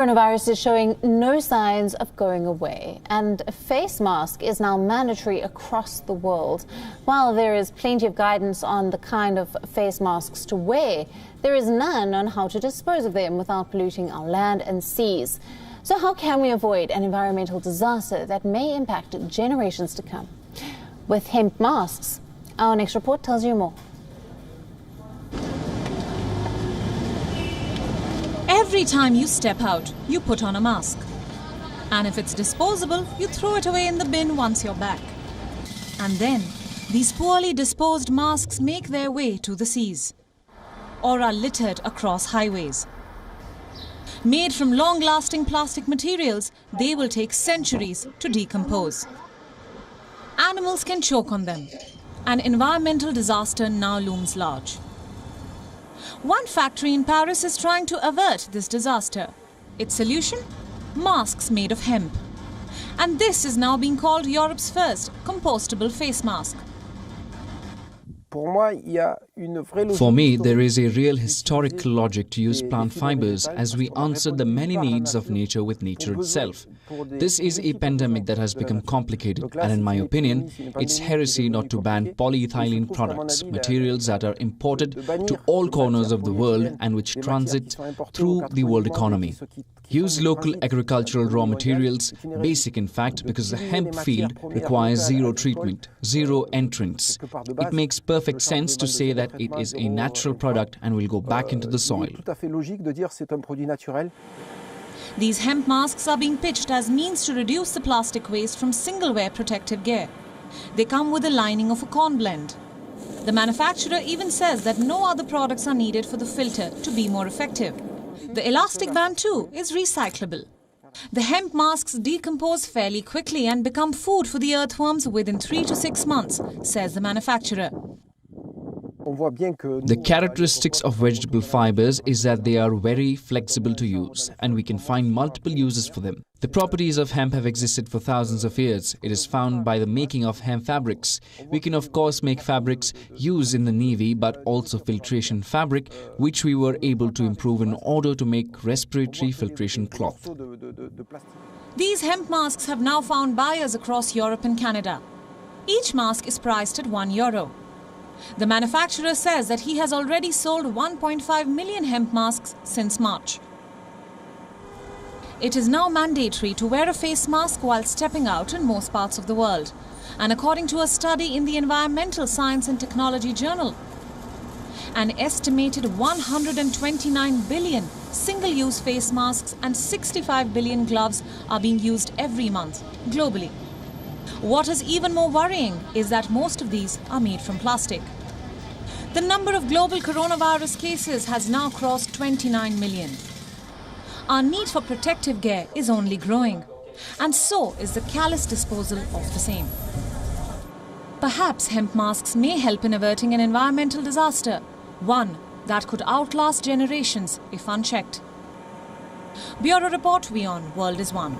Coronavirus is showing no signs of going away, and a face mask is now mandatory across the world. While there is plenty of guidance on the kind of face masks to wear, there is none on how to dispose of them without polluting our land and seas. So how can we avoid an environmental disaster that may impact generations to come? With hemp masks, our next report tells you more. Every time you step out, you put on a mask. And if it's disposable, you throw it away in the bin once you're back. And then, these poorly disposed masks make their way to the seas or are littered across highways. Made from long-lasting plastic materials, they will take centuries to decompose. Animals can choke on them. An environmental disaster now looms large. One factory in Paris is trying to avert this disaster. Its solution? Masks made of hemp. And this is now being called Europe's first compostable face mask. For me, there is a real historical logic to use plant fibers as we answer the many needs of nature with nature itself. This is a pandemic that has become complicated, and in my opinion, it's heresy not to ban polyethylene products, materials that are imported to all corners of the world and which transit through the world economy. Use local agricultural raw materials, basic in fact, because the hemp field requires zero treatment, zero entrants. It makes perfect sense to say that it is a natural product and will go back into the soil. These hemp masks are being pitched as means to reduce the plastic waste from single-wear protective gear. They come with a lining of a corn blend. The manufacturer even says that no other products are needed for the filter to be more effective. The elastic band too is recyclable. The hemp masks decompose fairly quickly and become food for the earthworms within 3 to 6 months, says the manufacturer. The characteristics of vegetable fibers is that they are very flexible to use, and we can find multiple uses for them. The properties of hemp have existed for thousands of years. It is found by the making of hemp fabrics. We can of course make fabrics used in the Navy, but also filtration fabric, which we were able to improve in order to make respiratory filtration cloth. These hemp masks have now found buyers across Europe and Canada. Each mask is priced at €1. The manufacturer says that he has already sold 1.5 million hemp masks since March. It is now mandatory to wear a face mask while stepping out in most parts of the world. And according to a study in the Environmental Science and Technology Journal, an estimated 129 billion single-use face masks and 65 billion gloves are being used every month globally. What is even more worrying is that most of these are made from plastic. The number of global coronavirus cases has now crossed 29 million. Our need for protective gear is only growing, and so is the careless disposal of the same. Perhaps hemp masks may help in averting an environmental disaster, one that could outlast generations if unchecked. Bureau Report, WION, World is One.